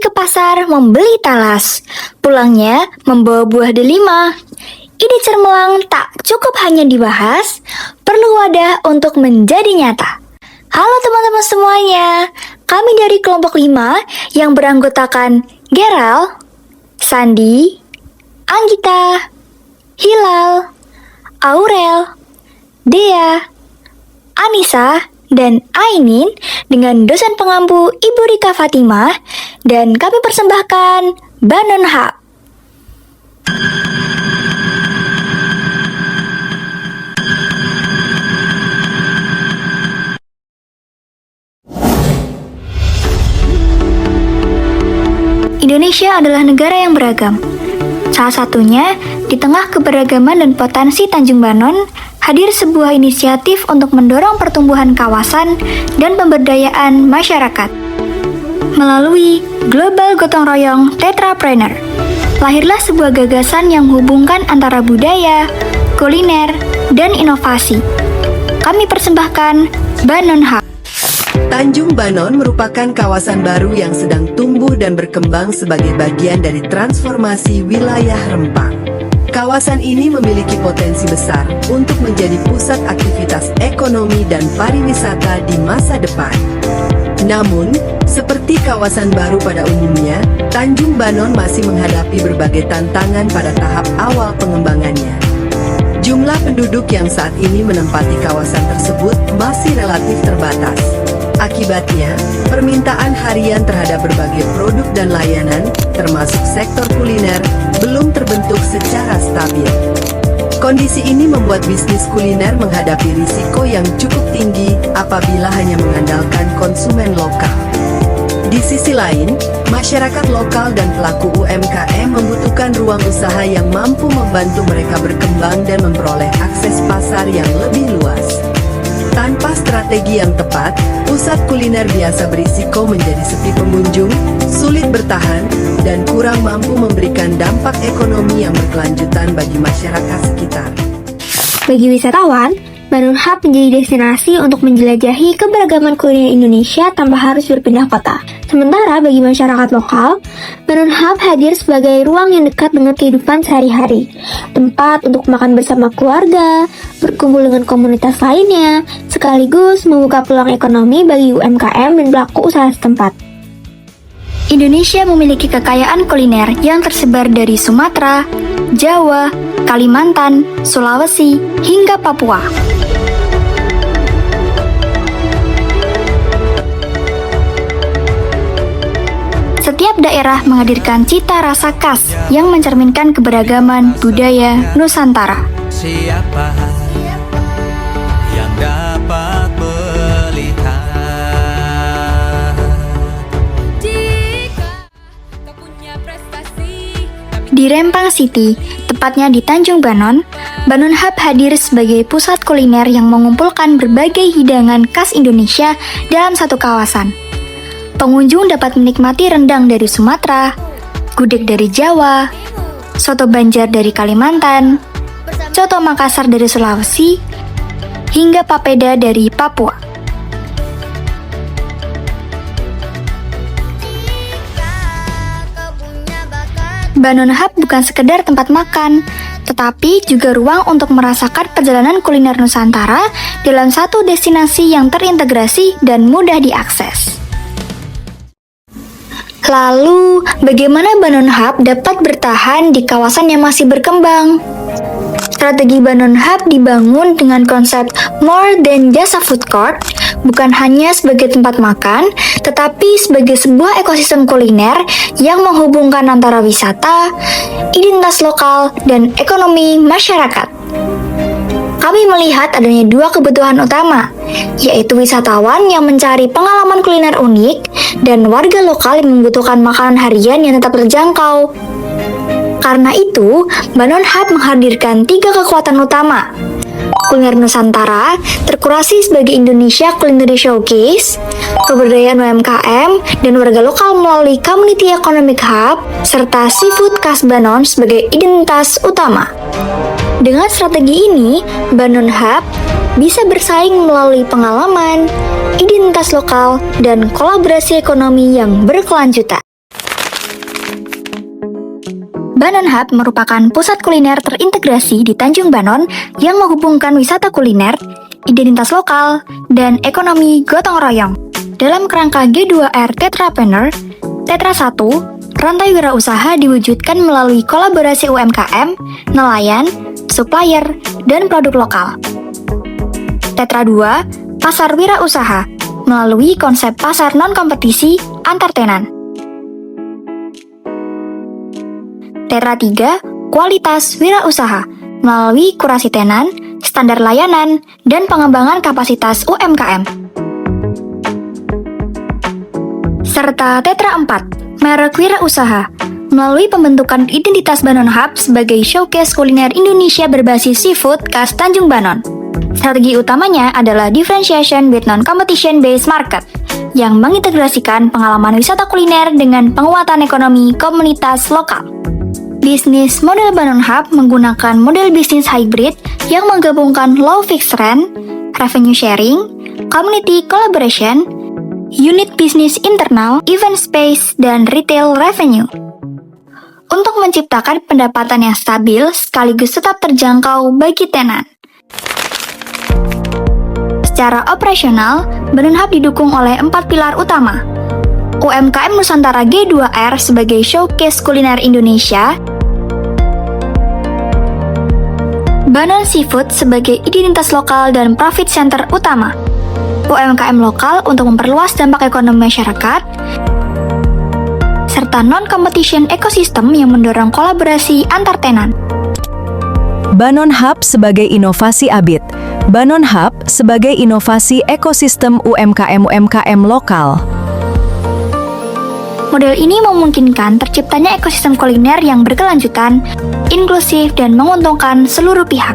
ke pasar membeli talas. Pulangnya membawa buah delima. Ide cermelang tak cukup hanya dibahas, perlu wadah untuk menjadi nyata. Halo teman-teman semuanya, kami dari kelompok 5 yang beranggotakan Geral, Sandi, Anggita, Hilal, Aurel, Dea, Anissa, dan Ainin dengan dosen pengampu Ibu Rika Fatimah, dan kami persembahkan Banon Hub. Indonesia adalah negara yang beragam. Salah satunya, di tengah keberagaman dan potensi Tanjung Banon, hadir sebuah inisiatif untuk mendorong pertumbuhan kawasan dan pemberdayaan masyarakat. Melalui Global Gotong Royong Tetrapreneur, lahirlah sebuah gagasan yang menghubungkan antara budaya, kuliner, dan inovasi. Kami persembahkan Banon Hub. Tanjung Banon merupakan kawasan baru yang sedang tumbuh dan berkembang sebagai bagian dari transformasi wilayah Rempang. Kawasan ini memiliki potensi besar untuk menjadi pusat aktivitas ekonomi dan pariwisata di masa depan. Namun, seperti kawasan baru pada umumnya, Tanjung Banon masih menghadapi berbagai tantangan pada tahap awal pengembangannya. Jumlah penduduk yang saat ini menempati kawasan tersebut masih relatif terbatas. Akibatnya, permintaan harian terhadap berbagai produk dan layanan, termasuk sektor kuliner, belum terbentuk secara stabil. Kondisi ini membuat bisnis kuliner menghadapi risiko yang cukup tinggi apabila hanya mengandalkan konsumen lokal. Di sisi lain, masyarakat lokal dan pelaku UMKM membutuhkan ruang usaha yang mampu membantu mereka berkembang dan memperoleh akses pasar yang lebih luas. Tanpa strategi yang tepat, pusat kuliner biasa berisiko menjadi sepi pengunjung, sulit bertahan, dan kurang mampu memberikan dampak ekonomi yang berkelanjutan bagi masyarakat sekitar. Bagi wisatawan, Banon Hub menjadi destinasi untuk menjelajahi keberagaman kuliner Indonesia tanpa harus berpindah kota. Sementara bagi masyarakat lokal, Banon Hub hadir sebagai ruang yang dekat dengan kehidupan sehari-hari. Tempat untuk makan bersama keluarga, berkumpul dengan komunitas lainnya, sekaligus membuka peluang ekonomi bagi UMKM dan pelaku usaha setempat. Indonesia memiliki kekayaan kuliner yang tersebar dari Sumatera, Jawa, Kalimantan, Sulawesi, hingga Papua. Setiap daerah menghadirkan cita rasa khas yang mencerminkan keberagaman budaya Nusantara. Siapa yang dapat melihat jika kau punya prestasi. Di Rempang City, tepatnya di Tanjung Banon, Banon Hub hadir sebagai pusat kuliner yang mengumpulkan berbagai hidangan khas Indonesia dalam satu kawasan. Pengunjung dapat menikmati rendang dari Sumatera, gudeg dari Jawa, soto Banjar dari Kalimantan, coto Makassar dari Sulawesi, hingga papeda dari Papua. Banon Hub bukan sekedar tempat makan, tetapi juga ruang untuk merasakan perjalanan kuliner Nusantara dalam satu destinasi yang terintegrasi dan mudah diakses. Lalu, bagaimana Banon Hub dapat bertahan di kawasan yang masih berkembang? Strategi Banon Hub dibangun dengan konsep more than just a food court, bukan hanya sebagai tempat makan, tetapi sebagai sebuah ekosistem kuliner yang menghubungkan antara wisata, identitas lokal, dan ekonomi masyarakat. Kami melihat adanya dua kebutuhan utama, yaitu wisatawan yang mencari pengalaman kuliner unik dan warga lokal yang membutuhkan makanan harian yang tetap terjangkau. Karena itu, Banon Hub menghadirkan 3 kekuatan utama. Kuliner Nusantara terkurasi sebagai Indonesia Culinary Showcase, kebudayaan UMKM dan warga lokal melalui Community Economic Hub, serta seafood khas Banon sebagai identitas utama. Dengan strategi ini, Banon Hub bisa bersaing melalui pengalaman, identitas lokal, dan kolaborasi ekonomi yang berkelanjutan. Banon Hub merupakan pusat kuliner terintegrasi di Tanjung Banon yang menghubungkan wisata kuliner, identitas lokal, dan ekonomi gotong royong. Dalam kerangka G2R Tetrapreneur, Tetra 1, rantai wirausaha diwujudkan melalui kolaborasi UMKM, nelayan, supplier, dan produk lokal. Tetra 2, pasar wirausaha, melalui konsep pasar non-kompetisi antar tenan. Tetra 3, kualitas wirausaha, melalui kurasi tenan, standar layanan, dan pengembangan kapasitas UMKM. Serta Tetra 4, merek wirausaha, melalui pembentukan identitas Banon Hub sebagai showcase kuliner Indonesia berbasis seafood khas Tanjung Banon. Strategi utamanya adalah differentiation with non-competition based market, yang mengintegrasikan pengalaman wisata kuliner dengan penguatan ekonomi komunitas lokal. Bisnis model Banon Hub menggunakan model bisnis hybrid yang menggabungkan low fixed rent, revenue sharing, community collaboration, unit bisnis internal, event space, dan retail revenue. Untuk menciptakan pendapatan yang stabil sekaligus tetap terjangkau bagi tenan. Secara operasional, Banon Hub didukung oleh 4 pilar utama. UMKM Nusantara G2R sebagai showcase kuliner Indonesia, Banon Seafood sebagai identitas lokal dan profit center utama, UMKM lokal untuk memperluas dampak ekonomi masyarakat, serta non-competition ekosistem yang mendorong kolaborasi antar tenan. Banon Hub sebagai inovasi ABIT. Banon Hub sebagai inovasi ekosistem UMKM lokal. Model ini memungkinkan terciptanya ekosistem kuliner yang berkelanjutan, inklusif, dan menguntungkan seluruh pihak.